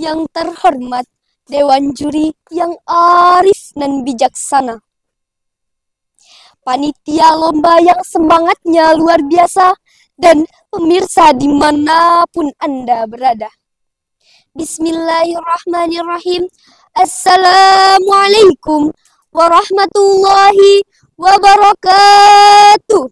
yang terhormat, Dewan Juri yang arif dan bijaksana, panitia lomba yang semangatnya luar biasa, dan pemirsa dimanapun Anda berada. Bismillahirrahmanirrahim. Assalamualaikum warahmatullahi wabarakatuh.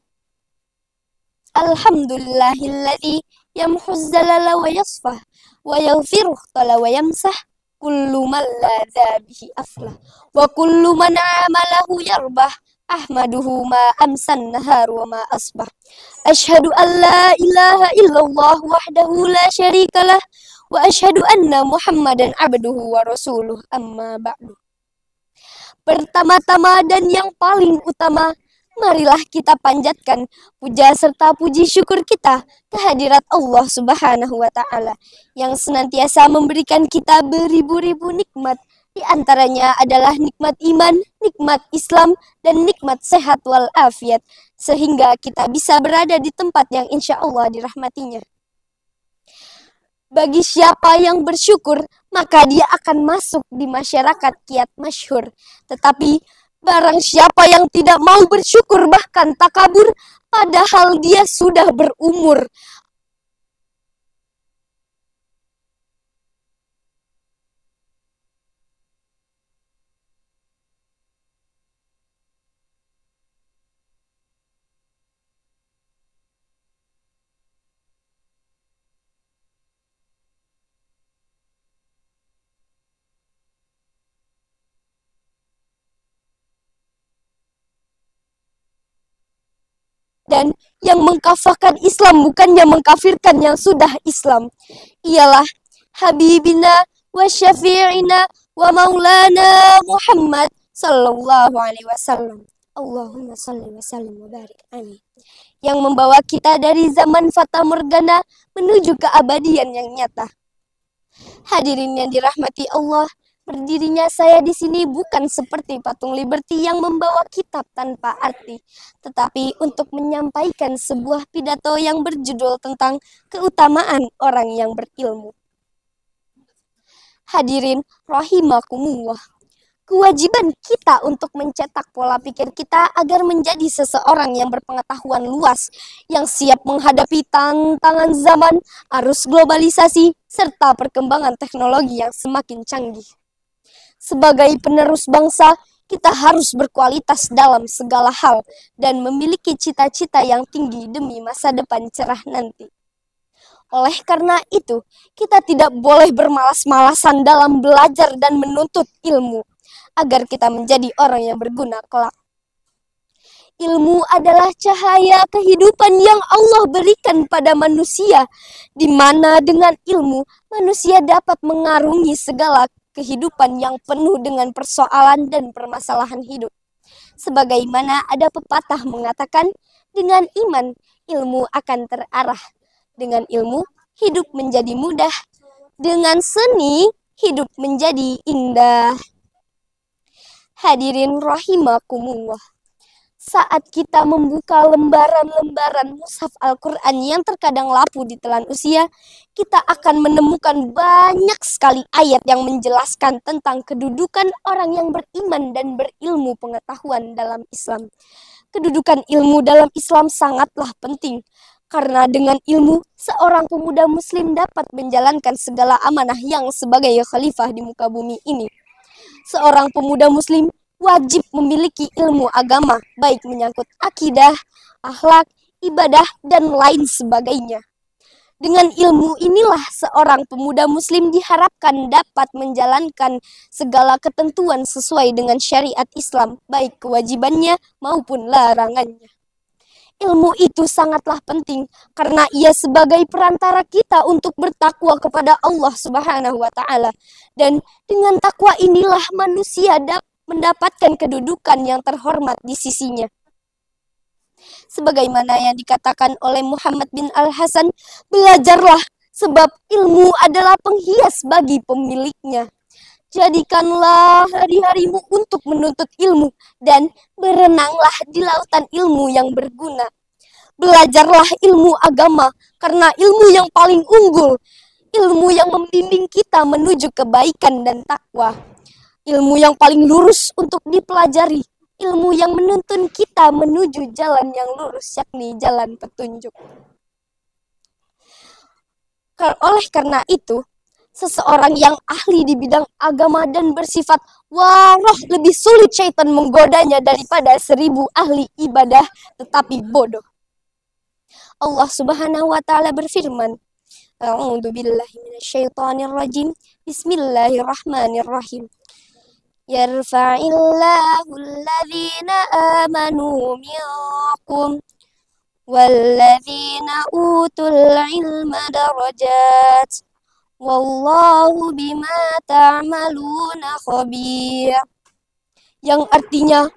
Alhamdulillahilladzi yamhuz zalala wa yasfah wa yaghfiru khala wa yamsah kullu man la bihi aflah wa kullu man amalahu yarbah ahmaduhu ma amsan nahar wa ma asbah. Asyhadu an la ilaha illallah wahdahu la syarikalah wa asyhadu anna Muhammadan abduhu wa rasuluh, amma ba'du. Pertama-tama dan yang paling utama, marilah kita panjatkan puja serta puji syukur kita kehadirat Allah Subhanahu wa Ta'ala yang senantiasa memberikan kita beribu-ribu nikmat. Di antaranya adalah nikmat iman, nikmat Islam, dan nikmat sehat walafiat, sehingga kita bisa berada di tempat yang insya Allah dirahmatinya. Bagi siapa yang bersyukur, maka dia akan masuk di masyarakat kiat masyhur. Tetapi barang siapa yang tidak mau bersyukur bahkan takabur, padahal dia sudah berumur, dan yang mengkafirkan Islam bukannya mengkafirkan yang sudah Islam. Ialah Habibina wa syafi'ina wa maulana Muhammad sallallahu alaihi wasallam. Allahumma salli wa sallim wa barik amin. Yang membawa kita dari zaman fata morgana menuju keabadian yang nyata. Hadirin yang dirahmati Allah, berdirinya saya di sini bukan seperti patung Liberty yang membawa kitab tanpa arti, tetapi untuk menyampaikan sebuah pidato yang berjudul tentang keutamaan orang yang berilmu. Hadirin rahimakumullah, kewajiban kita untuk mencetak pola pikir kita agar menjadi seseorang yang berpengetahuan luas, yang siap menghadapi tantangan zaman, arus globalisasi, serta perkembangan teknologi yang semakin canggih. Sebagai penerus bangsa, kita harus berkualitas dalam segala hal dan memiliki cita-cita yang tinggi demi masa depan cerah nanti. Oleh karena itu, kita tidak boleh bermalas-malasan dalam belajar dan menuntut ilmu agar kita menjadi orang yang berguna kelak. Ilmu adalah cahaya kehidupan yang Allah berikan pada manusia, di mana dengan ilmu manusia dapat mengarungi segala kehidupan yang penuh dengan persoalan dan permasalahan hidup. Sebagaimana ada pepatah mengatakan, dengan iman, ilmu akan terarah. Dengan ilmu, hidup menjadi mudah. Dengan seni, hidup menjadi indah. Hadirin rahimakumullah, saat kita membuka lembaran-lembaran mushaf Al-Quran yang terkadang lapu di telan usia, kita akan menemukan banyak sekali ayat yang menjelaskan tentang kedudukan orang yang beriman dan berilmu pengetahuan dalam Islam. Kedudukan ilmu dalam Islam sangatlah penting, karena dengan ilmu, seorang pemuda muslim dapat menjalankan segala amanah yang sebagai khalifah di muka bumi ini. Seorang pemuda muslim wajib memiliki ilmu agama, baik menyangkut akidah, akhlak, ibadah, dan lain sebagainya. Dengan ilmu inilah seorang pemuda muslim diharapkan dapat menjalankan segala ketentuan sesuai dengan syariat Islam, baik kewajibannya maupun larangannya. Ilmu itu sangatlah penting karena ia sebagai perantara kita untuk bertakwa kepada Allah Subhanahu wa Ta'ala. Dan dengan takwa inilah manusia dapat mendapatkan kedudukan yang terhormat di sisinya. Sebagaimana yang dikatakan oleh Muhammad bin Al-Hasan, belajarlah sebab ilmu adalah penghias bagi pemiliknya. Jadikanlah hari-harimu untuk menuntut ilmu dan berenanglah di lautan ilmu yang berguna. Belajarlah ilmu agama karena ilmu yang paling unggul ilmu yang membimbing kita menuju kebaikan dan takwa, ilmu yang paling lurus untuk dipelajari, ilmu yang menuntun kita menuju jalan yang lurus, yakni jalan petunjuk. Oleh karena itu, seseorang yang ahli di bidang agama dan bersifat waroh lebih sulit syaitan menggodanya daripada 1000 ahli ibadah tetapi bodoh. Allah Subhanahu wa taala berfirman, A'udzubillahi minasyaitonirrajim. Bismillahirrahmanirrahim. Yarfa'illahu alladhina amanu minkum walladzina utul ilma darajat. Wallahu bima ta'maluna khabir. Yang artinya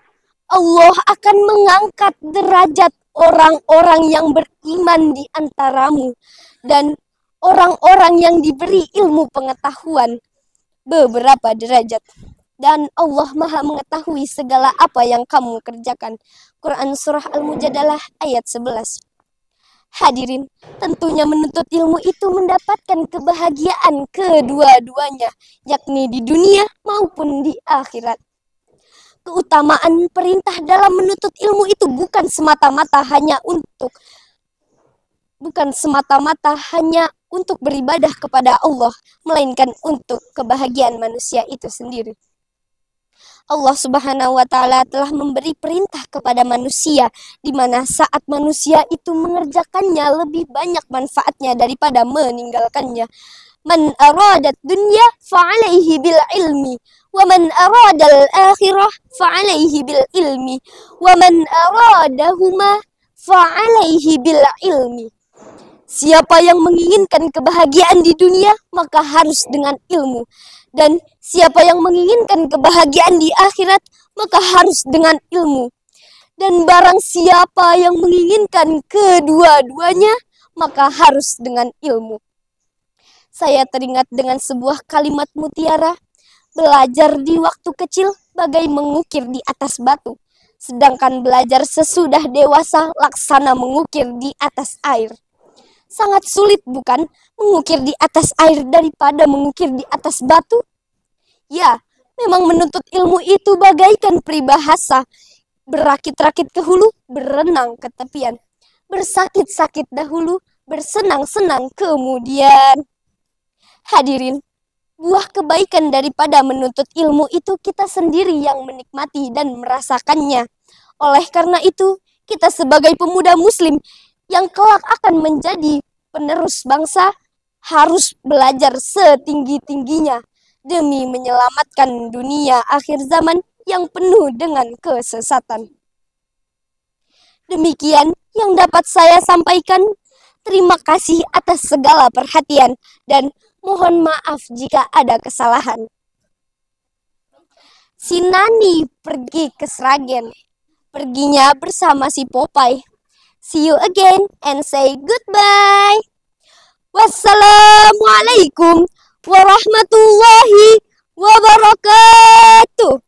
Allah akan mengangkat derajat orang-orang yang beriman di antaramu dan orang-orang yang diberi ilmu pengetahuan beberapa derajat. Dan Allah Maha mengetahui segala apa yang kamu kerjakan. Quran Surah Al-Mujadalah ayat 11. Hadirin, tentunya menuntut ilmu itu mendapatkan kebahagiaan kedua-duanya, yakni di dunia maupun di akhirat. Keutamaan perintah dalam menuntut ilmu itu bukan semata-mata hanya untuk beribadah kepada Allah, melainkan untuk kebahagiaan manusia itu sendiri. Allah Subhanahu wa taala telah memberi perintah kepada manusia di mana saat manusia itu mengerjakannya lebih banyak manfaatnya daripada meninggalkannya. Man aradat dunya fa'alaihi bil ilmi wa man aradal akhirah fa'alaihi bil ilmi wa man aradahuma fa'alaihi bil ilmi. Siapa yang menginginkan kebahagiaan di dunia maka harus dengan ilmu. Dan siapa yang menginginkan kebahagiaan di akhirat, maka harus dengan ilmu. Dan barang siapa yang menginginkan kedua-duanya, maka harus dengan ilmu. Saya teringat dengan sebuah kalimat mutiara, belajar di waktu kecil bagai mengukir di atas batu. Sedangkan belajar sesudah dewasa laksana mengukir di atas air. Sangat sulit bukan mengukir di atas air daripada mengukir di atas batu? Ya, memang menuntut ilmu itu bagaikan peribahasa. Berakit-rakit ke hulu, berenang ke tepian. Bersakit-sakit dahulu, bersenang-senang kemudian. Hadirin, buah kebaikan daripada menuntut ilmu itu kita sendiri yang menikmati dan merasakannya. Oleh karena itu, kita sebagai pemuda muslim yang kelak akan menjadi penerus bangsa harus belajar setinggi-tingginya demi menyelamatkan dunia akhir zaman yang penuh dengan kesesatan. Demikian yang dapat saya sampaikan. Terima kasih atas segala perhatian dan mohon maaf jika ada kesalahan. Si Nani pergi ke Sragen. Perginya bersama si Popeye. See you again and say goodbye. Wassalamualaikum warahmatullahi wabarakatuh.